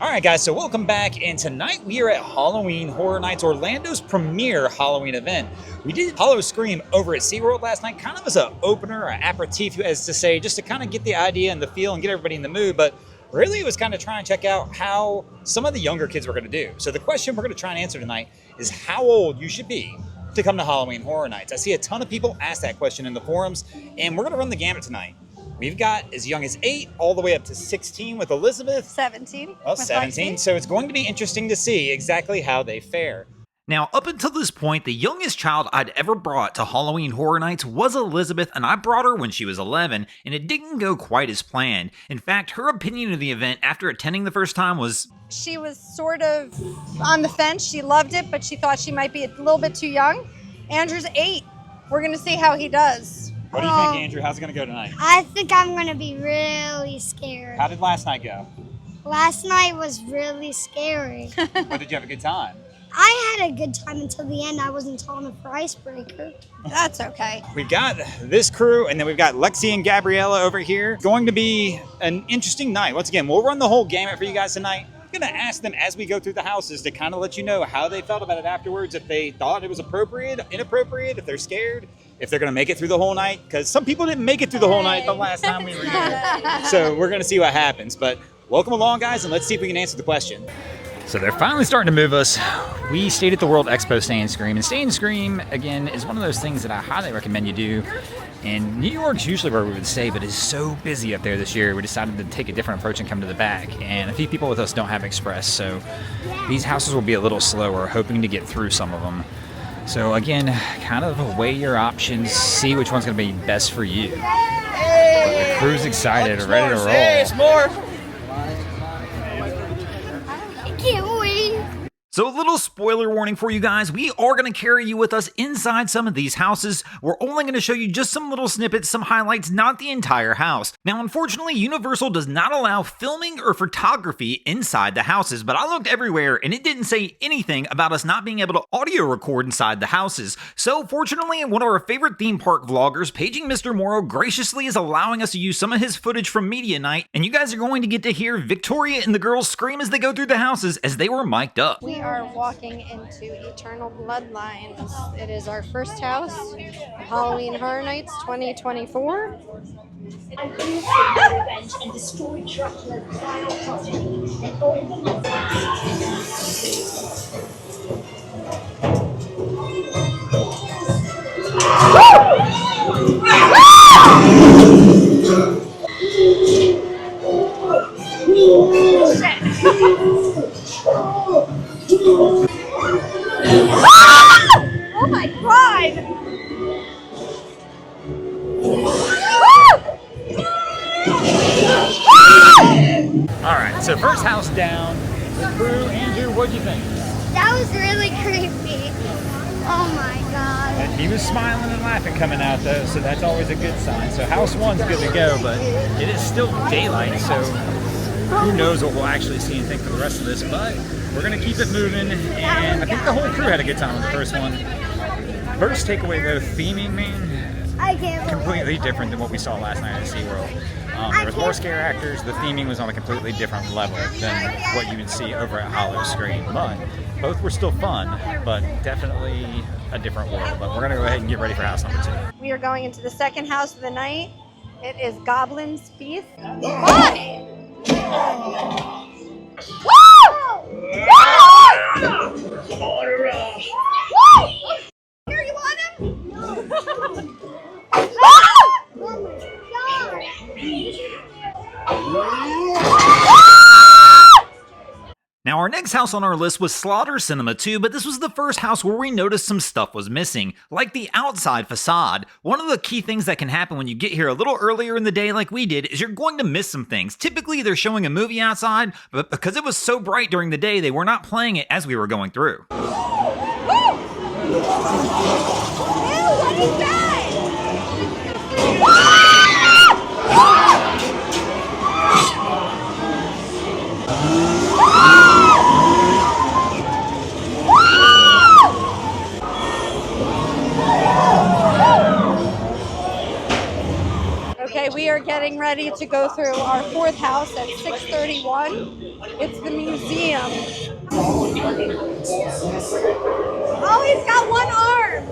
All right, guys, so welcome back, and tonight we are at Halloween Horror Nights, Orlando's premier Halloween event. We did Hollow Scream over at SeaWorld last night, kind of as an opener, or aperitif, as to say, just to kind of get the idea and the feel and get everybody in the mood, but really it was kind of trying to check out how some of the younger kids were going to do. So the question we're going to try and answer tonight is how old you should be to come to Halloween Horror Nights. I see a ton of people ask that question in the forums, and we're going to run the gamut tonight. We've got as young as 8 all the way up to 16 with Elizabeth. 17. Well, 17. So it's going to be interesting to see exactly how they fare. Now, up until this point, the youngest child I'd ever brought to Halloween Horror Nights was Elizabeth, and I brought her when she was 11, and it didn't go quite as planned. In fact, her opinion of the event after attending the first time was... She was sort of on the fence. She loved it, but she thought she might be a little bit too young. Andrew's 8. We're going to see how he does. What do you think, Andrew? How's it going to go tonight? I think I'm going to be really scared. How did last night go? Last night was really scary. But did you have a good time? I had a good time until the end. I wasn't tall enough for icebreaker. That's okay. We've got this crew, and then we've got Lexi and Gabriella over here. It's going to be an interesting night. Once again, we'll run the whole gamut for you guys tonight. I'm going to ask them as we go through the houses to kind of let you know how they felt about it afterwards, if they thought it was appropriate, inappropriate, if they're scared, if they're going to make it through the whole night, because some people didn't make it through the whole night the last time we were here. So we're going to see what happens. But welcome along, guys, and let's see if we can answer the question. So they're finally starting to move us. We stayed at the World Expo Stay and Scream. And Stay and Scream, again, is one of those things that I highly recommend you do. And New York's usually where we would stay, but it's so busy up there this year, we decided to take a different approach and come to the back. And a few people with us don't have Express, so these houses will be a little slower, hoping to get through some of them. So again, kind of weigh your options, see which one's going to be best for you. But the crew's excited, ready to roll. It's more. I can't wait. So a little spoiler warning for you guys, we are going to carry you with us inside some of these houses. We're only going to show you just some little snippets, some highlights, not the entire house. Now, unfortunately, Universal does not allow filming or photography inside the houses, but I looked everywhere and it didn't say anything about us not being able to audio record inside the houses. So fortunately, one of our favorite theme park vloggers, Paging Mr. Morrow, graciously is allowing us to use some of his footage from Media Night, and you guys are going to get to hear Victoria and the girls scream as they go through the houses as they were mic'd up. We are walking into Eternal Bloodlines. It is our first house, Halloween Horror Nights 2024. And use their revenge and destroy Dracula's vile progeny and all the Oh my god! All right, so first house down. The crew, Andrew, what'd you think? That was really creepy. Oh my god. And he was smiling and laughing coming out, though, so that's always a good sign. So house one's good to go, but it is still daylight, so who knows what we'll actually see and think for the rest of this, but we're going to keep it moving, and I think the whole crew had a good time with the first one. First takeaway, though, theming, man, I can't completely different than what we saw last night at SeaWorld. There was more scare actors. The theming was on a completely different level than what you would see over at Hollow Scream, but both were still fun, but definitely a different world. But we're going to go ahead and get ready for house number 2. We are going into the second house of the night. It is Goblin's Feast. Why? Here, you want him? Now, our next house on our list was Slaughter Cinema 2, but this was the first house where we noticed some stuff was missing, like the outside facade. One of the key things that can happen when you get here a little earlier in the day like we did is you're going to miss some things. Typically, they're showing a movie outside, but because it was so bright during the day, they were not playing it as we were going through. Ew, what is that? Okay, we are getting getting ready to go through our fourth house at 6:31. It's the museum. Oh, he's got one arm.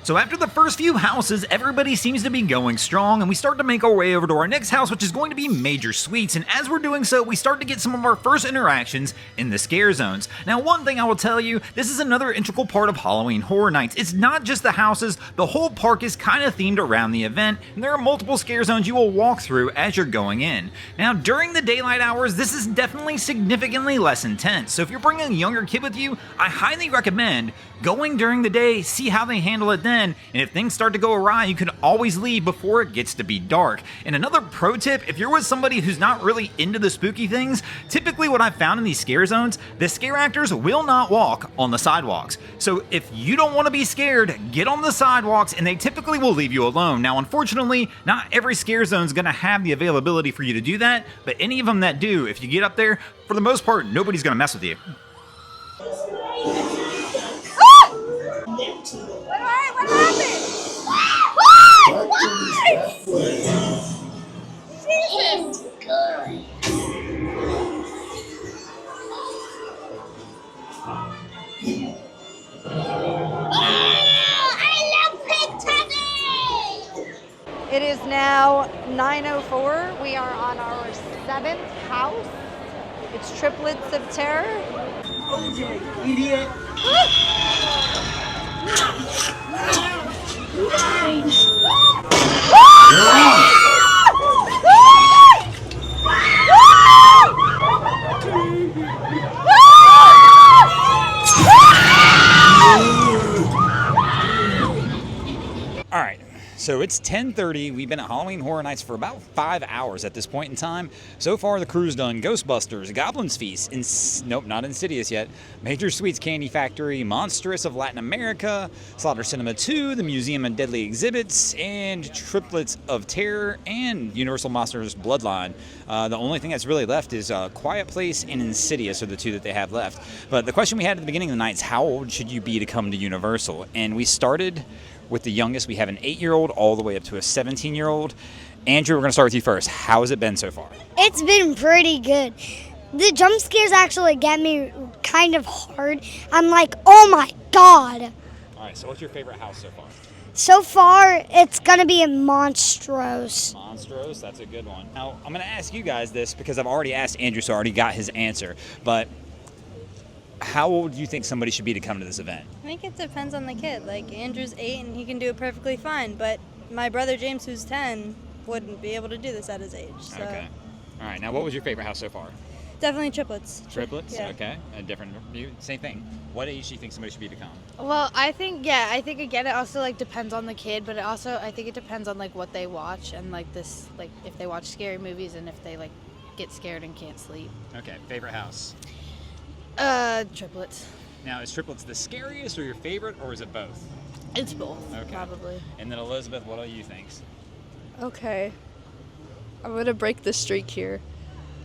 So after the first few houses, everybody seems to be going strong, and we start to make our way over to our next house, which is going to be Major Suites, and as we're doing so, we start to get some of our first interactions in the scare zones. Now, one thing I will tell you, this is another integral part of Halloween Horror Nights. It's not just the houses, the whole park is kind of themed around the event, and there are multiple scare zones you will walk through as you're going in. Now, during the daylight hours, this is definitely significantly less intense, so if you're bringing a younger kid with you, I highly recommend going during the day, see how they handle it then, and if things start to go awry, you can always leave before it gets to be dark. And another pro tip, if you're with somebody who's not really into the spooky things, typically what I've found in these scare zones, the scare actors will not walk on the sidewalks. So if you don't want to be scared, get on the sidewalks and they typically will leave you alone. Now, unfortunately, not every scare zone is going to have the availability for you to do that, but any of them that do, if you get up there, for the most part, nobody's going to mess with you. What happened? It's good. I love pig tabby! It is now 9:04. We are on our 7th house. It's Triplets of Terror. OJ, idiot! All right, so it's 10:30. We've been at Halloween Horror Nights for about 5 hours at this point in time. So far, the crew's done Ghostbusters, Goblin's Feast, nope, not Insidious yet, Major Suites Candy Factory, Monstrous of Latin America, Slaughter Cinema 2, the Museum of Deadly Exhibits, and Triplets of Terror, and Universal Monsters Bloodline. The only thing that's really left is Quiet Place and Insidious are the two that they have left. But the question we had at the beginning of the night is, how old should you be to come to Universal? And we started with the youngest. We have an 8-year-old all the way up to a 17-year-old. Andrew, we're going to start with you first. How has it been so far? It's been pretty good. The jump scares actually get me kind of hard. I'm like, oh my god. All right, so what's your favorite house so far? So far, it's going to be a Monstrous. Monstrous, that's a good one. Now, I'm going to ask you guys this because I've already asked Andrew, so I already got his answer. But how old do you think somebody should be to come to this event? I think it depends on the kid. Like, Andrew's 8 and he can do it perfectly fine, but my brother James, who's 10, wouldn't be able to do this at his age. So Okay. All right, now what was your favorite house so far? definitely triplets. Triplets? Yeah. Okay. A different view? Same thing. What age do you think somebody should be to come? Well, I think again it also like depends on the kid, but I think it depends on like what they watch and like this, like if they watch scary movies and if they like get scared and can't sleep. Okay, favorite house. Triplets. Now, is Triplets the scariest or your favorite, or is it both? It's both, Okay. probably. And then Elizabeth, what do you think? Okay. I'm going to break the streak here.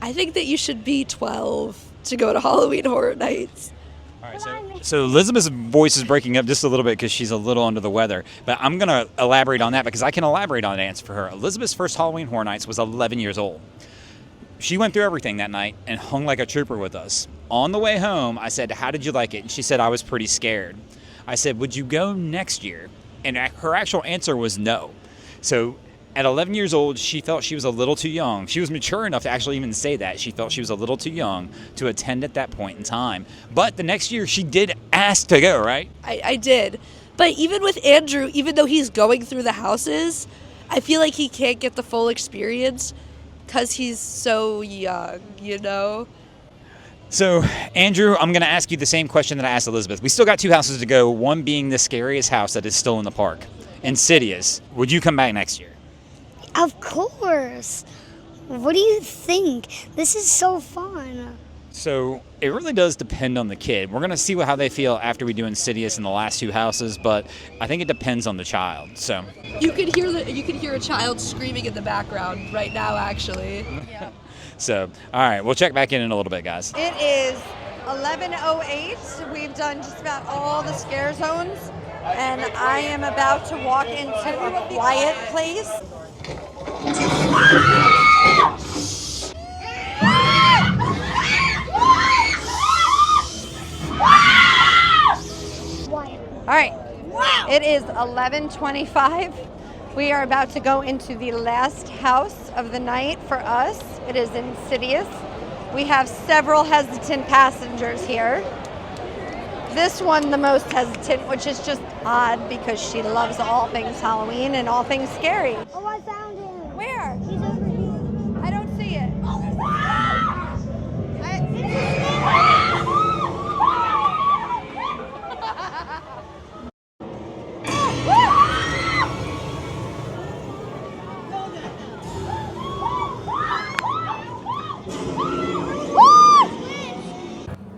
I think that you should be 12 to go to Halloween Horror Nights. All right, so Elizabeth's voice is breaking up just a little bit because she's a little under the weather. But I'm going to elaborate on that because I can elaborate on an answer for her. Elizabeth's first Halloween Horror Nights was 11 years old. She went through everything that night and hung like a trooper with us. On the way home, I said, how did you like it? And she said, I was pretty scared. I said, would you go next year? And her actual answer was no. So at 11 years old, she felt she was a little too young. She was mature enough to actually even say that. She felt she was a little too young to attend at that point in time. But the next year, she did ask to go, right? I did. But even with Andrew, even though he's going through the houses, I feel like he can't get the full experience because he's so young, you know? So, Andrew, I'm going to ask you the same question that I asked Elizabeth. We still got 2 houses to go, one being the scariest house that is still in the park, Insidious. Would you come back next year? Of course. What do you think? This is so fun. So, it really does depend on the kid. We're going to see how they feel after we do Insidious in the last 2 houses, but I think it depends on the child. So, You could hear a child screaming in the background right now, actually. So, all right, we'll check back in a little bit, guys. It is 11:08. We've done just about all the scare zones, and I am about to walk into a quiet place. All right. It is 11:25. We are about to go into the last house of the night for us. It is Insidious. We have several hesitant passengers here. This one the most hesitant, which is just odd because she loves all things Halloween and all things scary. Oh, I found him. Where? He's over here. I don't see it.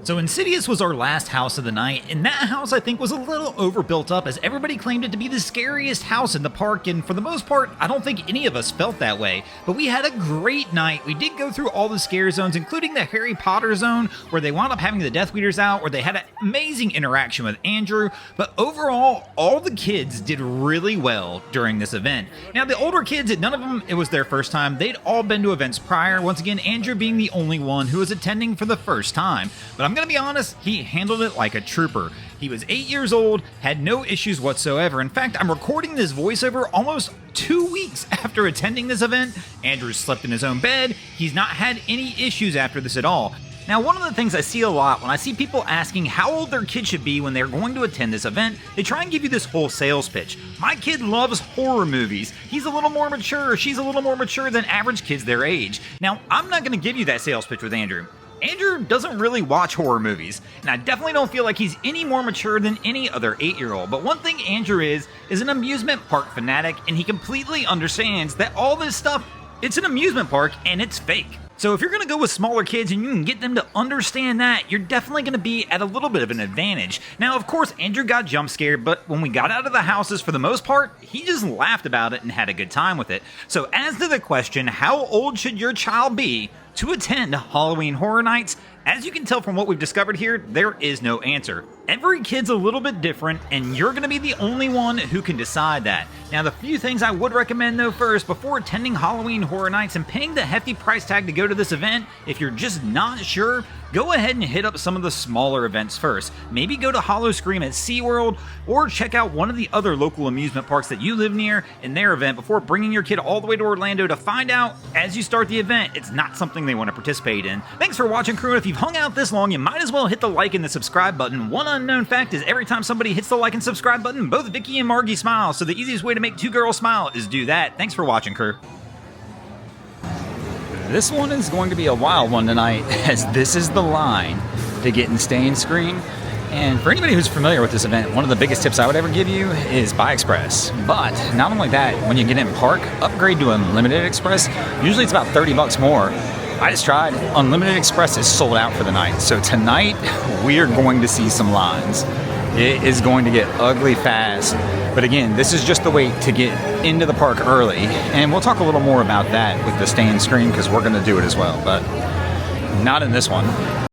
So Insidious was our last house of the night, and that house I think was a little overbuilt up as everybody claimed it to be the scariest house in the park, and for the most part, I don't think any of us felt that way. But we had a great night. We did go through all the scare zones, including the Harry Potter zone, where they wound up having the Death Weeders out, where they had an amazing interaction with Andrew, but overall, all the kids did really well during this event. Now, the older kids, none of them, it was their first time. They'd all been to events prior, once again, Andrew being the only one who was attending for the first time. But I'm gonna be honest, he handled it like a trooper. He was 8 years old, had no issues whatsoever. In fact, I'm recording this voiceover almost 2 weeks after attending this event. Andrew slept in his own bed. He's not had any issues after this at all. Now, one of the things I see a lot when I see people asking how old their kid should be when they're going to attend this event, they try and give you this whole sales pitch. My kid loves horror movies. He's a little more mature, she's a little more mature than average kids their age. Now, I'm not gonna give you that sales pitch with Andrew. Andrew doesn't really watch horror movies, and I definitely don't feel like he's any more mature than any other 8-year-old. But one thing Andrew is an amusement park fanatic, and he completely understands that all this stuff, it's an amusement park and it's fake. So if you're gonna go with smaller kids and you can get them to understand that, you're definitely gonna be at a little bit of an advantage. Now, of course, Andrew got jump scared, but when we got out of the houses, for the most part, he just laughed about it and had a good time with it. So as to the question, how old should your child be to attend Halloween Horror Nights? As you can tell from what we've discovered here, there is no answer. Every kid's a little bit different, and you're gonna be the only one who can decide that. Now, the few things I would recommend though first, before attending Halloween Horror Nights and paying the hefty price tag to go to this event, if you're just not sure, go ahead and hit up some of the smaller events first. Maybe go to Hollow Scream at SeaWorld, or check out one of the other local amusement parks that you live near in their event before bringing your kid all the way to Orlando to find out, as you start the event, it's not something they want to participate in. Thanks for watching, crew. If you've hung out this long, you might as well hit the like and the subscribe button. One unknown fact is every time somebody hits the like and subscribe button, both Vicky and Margie smile, so the easiest way to make two girls smile is do that. Thanks for watching, crew. This one is going to be a wild one tonight, as this is the line to get in Stay and Scream. And for anybody who's familiar with this event, one of the biggest tips I would ever give you is buy Express. But not only that, when you get in park, upgrade to Unlimited Express. Usually it's about 30 bucks more. I just tried. Unlimited Express is sold out for the night. So tonight, we are going to see some lines. It is going to get ugly fast. But again, this is just the way to get into the park early. And we'll talk a little more about that with the Stay and Scream, because we're going to do it as well. But not in this one.